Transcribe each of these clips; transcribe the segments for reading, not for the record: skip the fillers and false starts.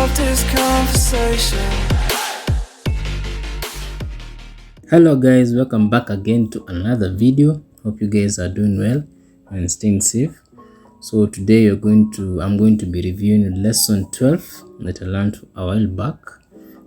of this conversation. Hello guys, welcome back again to another video. Hope you guys are doing well and staying safe. So today I'm going to be reviewing lesson 12 that I learned a while back.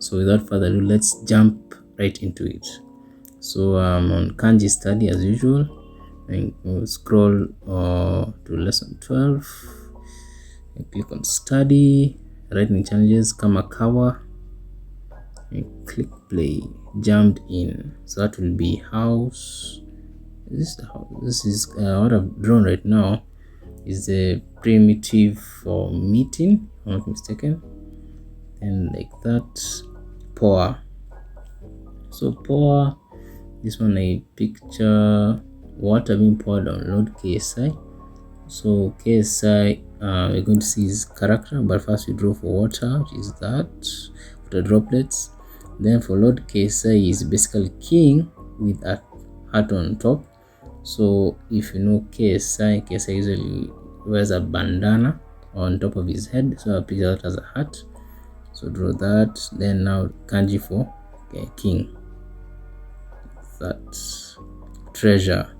So without further ado, let's jump right into it. So I'm on Kanji study as usual, and we'll scroll to lesson 12 and click on study, writing challenges, kama kawa, and click play. Jumped in, so that will be house. This is what I've drawn right now is the primitive for meeting, if I'm not mistaken, and like that. Pour. So pour, this one I picture water being poured on Lord KSI. So KSI, we're going to see his character, but first we draw for water, which is that water droplets. Then for Lord KSI is basically king with a hat on top. So if you know KSI usually wears a bandana on top of his head, so I'll picture that as a hat. So draw that. Then now kanji for king. That treasure.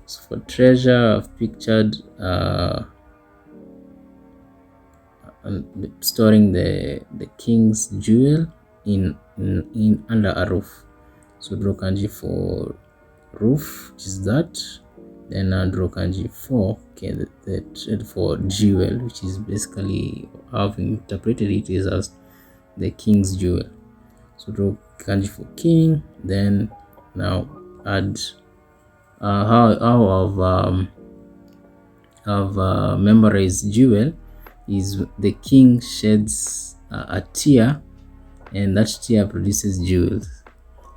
So for treasure, I've pictured storing the king's jewel in under a roof. So draw kanji for roof, which is that. Then I'll draw kanji for for jewel, which is basically how I've interpreted it is as the king's jewel. So draw kanji for king. Then now add how I've memorized jewel is the king sheds a tear, and that tear produces jewels.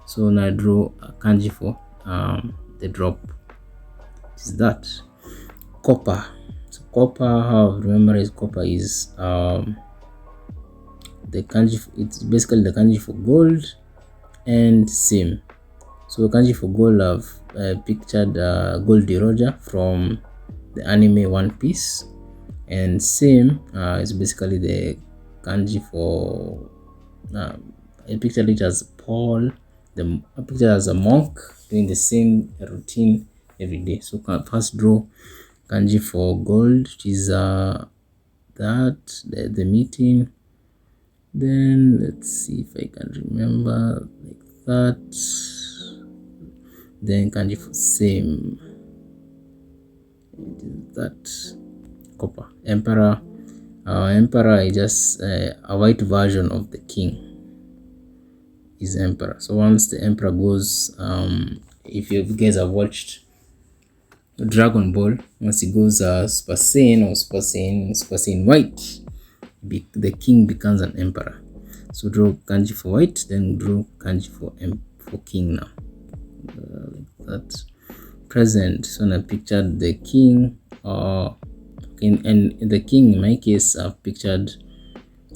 So now I draw a kanji for the drop, which is that. Copper. So copper, how I remember is copper is the kanji. It's basically the kanji for gold and same. So kanji for gold, I've pictured Goldie Roger from the anime One Piece, and same is basically the kanji for I pictured it as Paul. I pictured as a monk doing the same routine every day. So first draw kanji for gold, which is that the meeting. Then let's see if I can remember like that. Then kanji for same, that copper. Emperor. Emperor is just a white version of the king is emperor. So once the emperor goes, if you guys have watched Dragon Ball, once he goes Super Saiyan or Super Saiyan white, the king becomes an emperor. So draw kanji for white, then draw kanji for king now. Like that. Present. So I pictured the king, and the king in my case I've pictured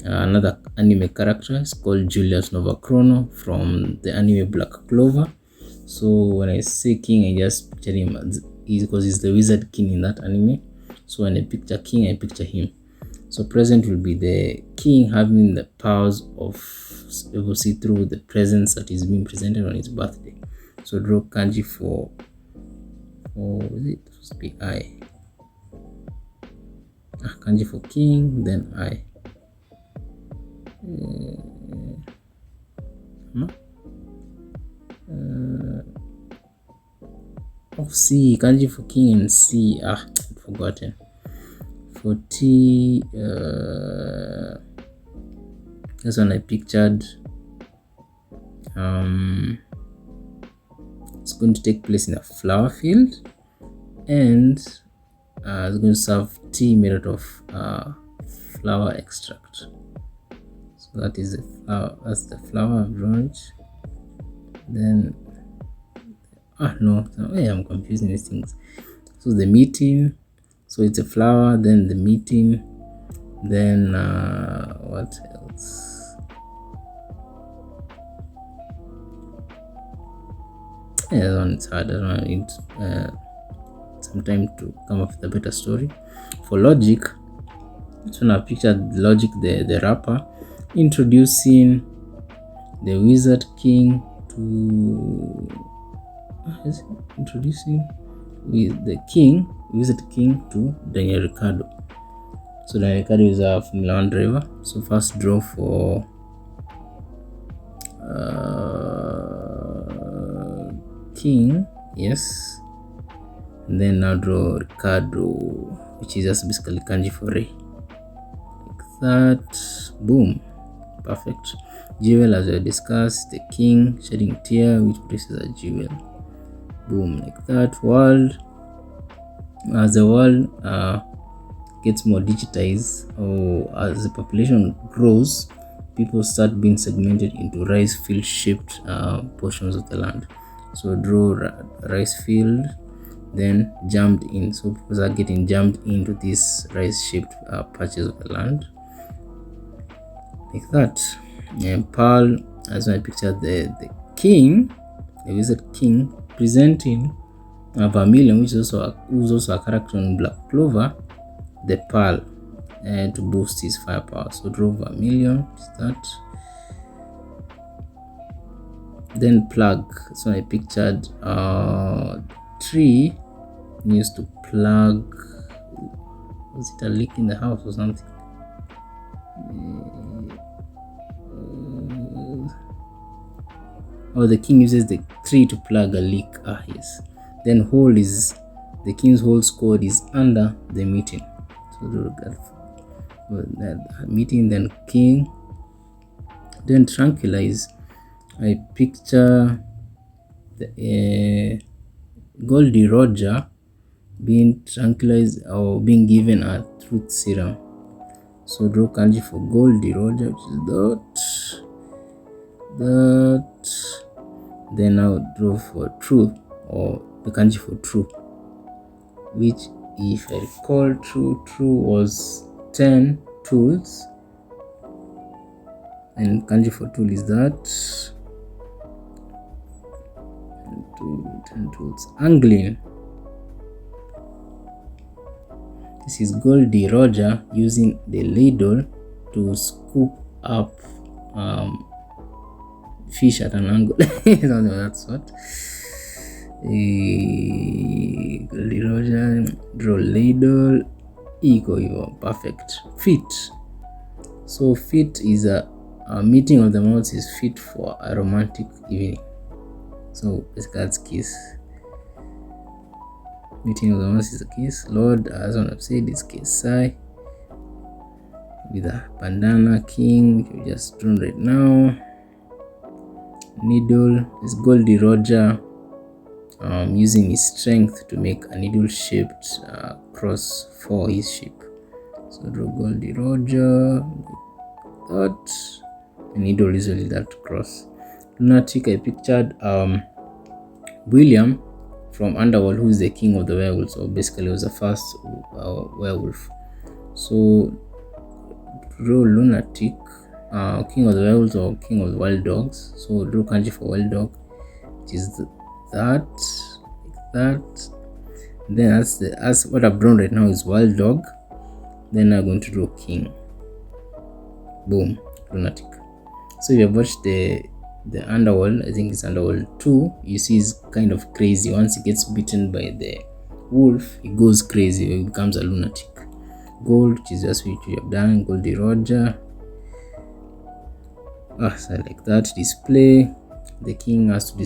another anime character. It's called Julius Novachrono from the anime Black Clover. So when I say king, I just picture him because he's the wizard king in that anime. So when I picture king, I picture him. So present will be the king having the powers of able to see through the presents that is being presented on his birthday. So draw kanji for is it supposed to be I? Kanji for king, then I. C, kanji for king and C. Forgotten. For T, this one I pictured. It's going to take place in a flower field, and it's going to serve tea made out of flower extract. So that is the flower. That's the flower I've drawn it. Then I'm confusing these things. So the meeting. So it's a flower. Then the meeting. Then what else? Yeah, that one is hard. I don't need some time to come up with a better story. For logic, so now I pictured logic, the rapper. introducing the wizard king to introducing with the wizard king to Daniel Ricciardo. So Daniel Ricciardo is a Formula 1 driver. So first draw for king, yes, and then now draw Ricciardo, which is just basically kanji for Ray, like that. Boom, perfect. Jewel, as I discussed, the king shedding tear, which produces a jewel. Boom, like that. World, as the world gets more digitized, or as the population grows, people start being segmented into rice field shaped portions of the land. So draw rice field, then jammed in. So people are getting jammed into these rice shaped patches of the land, like that. And Pearl, as I pictured the king, the wizard king, presenting Vermilion, which is also a character in Black Clover, the Pearl, to boost his firepower. So draw Vermilion, is that. Then plug. So I pictured tree needs to plug. Was it a leak in the house or something? Oh, the king uses the tree to plug a leak. Ah, yes. Then hole is the king's whole squad is under the meeting. So that meeting, then king. Then tranquilize. I picture the Goldie Roger being tranquilized or being given a truth serum. So draw kanji for Goldie Roger, which is that. Then I'll draw for true, or the kanji for true, which, if I recall, true was 10 tools, and kanji for tool is that. 10 tools. Angling. This is Goldie Roger using the ladle to scoop up fish at an angle. Something of that sort. Goldie Roger, draw ladle, equal, perfect. Fit. So fit is a meeting of the mouths is fit for a romantic evening. So basically that's kiss. Meeting of the mouths is a kiss. Lord, as I have said, is Kesai with a bandana king, which we just drawn right now. Needle is Goldie Roger using his strength to make a needle shaped cross for his ship. So draw Goldie Roger, that. The needle is really that cross. Lunatic, I pictured William from Underworld, who is the king of the werewolves, or basically was the first werewolf. So draw Lunatic, king of the werewolves or king of the wild dogs. So draw kanji for wild dog, which is that, like that. Then as what I've drawn right now is wild dog. Then I'm going to draw king. Boom, Lunatic. So if you have watched the Underworld, I think it's Underworld 2, you see he's kind of crazy. Once he gets bitten by the wolf, he goes crazy, he becomes a lunatic. Gold, which is just what you have done, Goldie Roger. So like that. Display, the king has to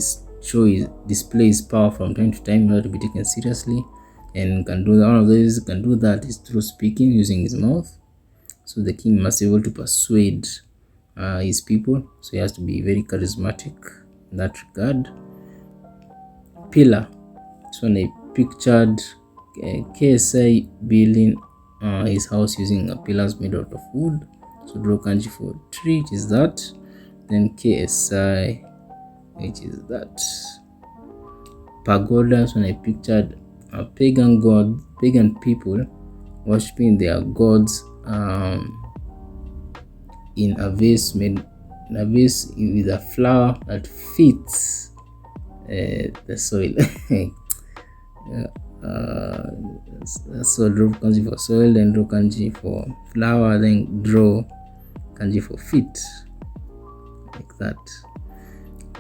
display his power from time to time in order to be taken seriously, and can do that. One of those can do that is through speaking using his mouth. So the king must be able to persuade his people, so he has to be very charismatic in that regard. Pillar. So when I pictured KSI building his house using pillars made out of wood. So draw kanji for tree, which is that. Then KSI, which is that. Pagoda. So when I pictured pagan people worshipping their gods in a vase with a flower that fits the soil. So draw kanji for soil, then draw kanji for flower, then draw kanji for feet, like that.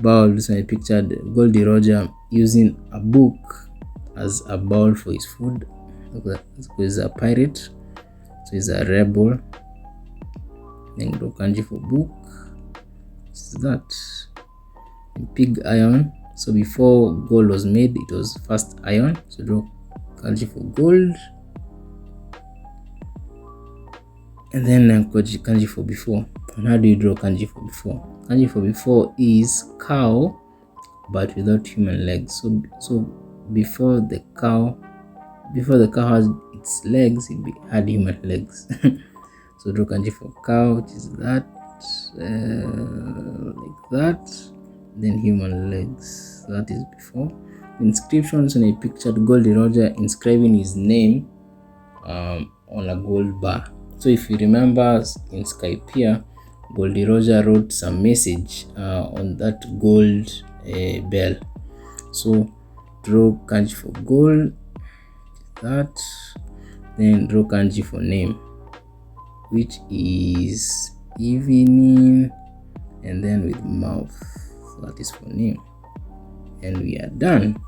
Bowl, this one I pictured Goldie Roger using a book as a bowl for his food. So he's a pirate, so he's a rebel. Then draw kanji for book, which is that. And pig iron, so before gold was made, it was first iron, so draw kanji for gold. And then kanji for before. And how do you draw kanji for before? Kanji for before is cow but without human legs. So before the cow has its legs, it had human legs. So draw kanji for cow, which is that, like that. Then human legs, that is before. Inscriptions, when I pictured Goldie Roger inscribing his name on a gold bar. So if you remember in Skypiea, Goldie Roger wrote some message on that gold bell. So draw kanji for gold, that. Then draw kanji for name, which is evening, and then with mouth, so that is for name. And we are done.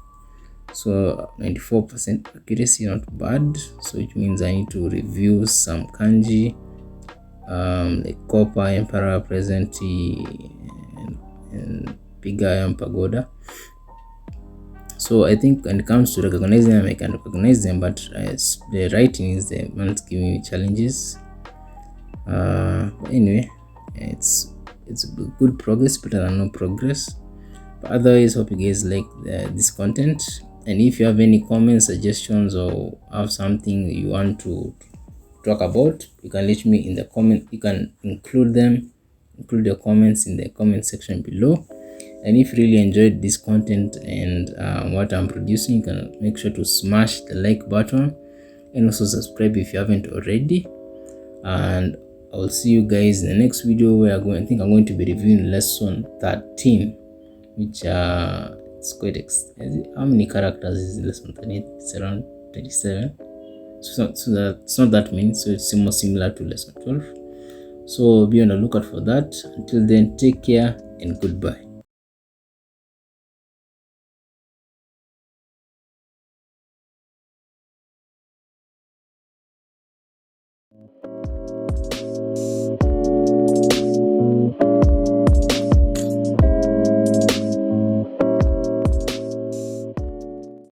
So 94% accuracy, not bad. So it means I need to review some kanji, like copper, emperor, present, and big iron, pagoda. So I think when it comes to recognizing them, I can recognize them, but the writing is the one that's giving me challenges. But anyway, it's good progress, better than no progress. But otherwise, hope you guys like this content. And if you have any comments, suggestions, or have something you want to talk about, you can let me in the comment. You can include your comments in the comment section below. And if you really enjoyed this content and what I'm producing, you can make sure to smash the like button and also subscribe if you haven't already. And I'll see you guys in the next video, where I think I'm going to be reviewing lesson 13, which it's quite how many characters is lesson 13? It's around 37. So it's not that many, so it's more similar to lesson 12. So be on the lookout for that. Until then, take care and goodbye.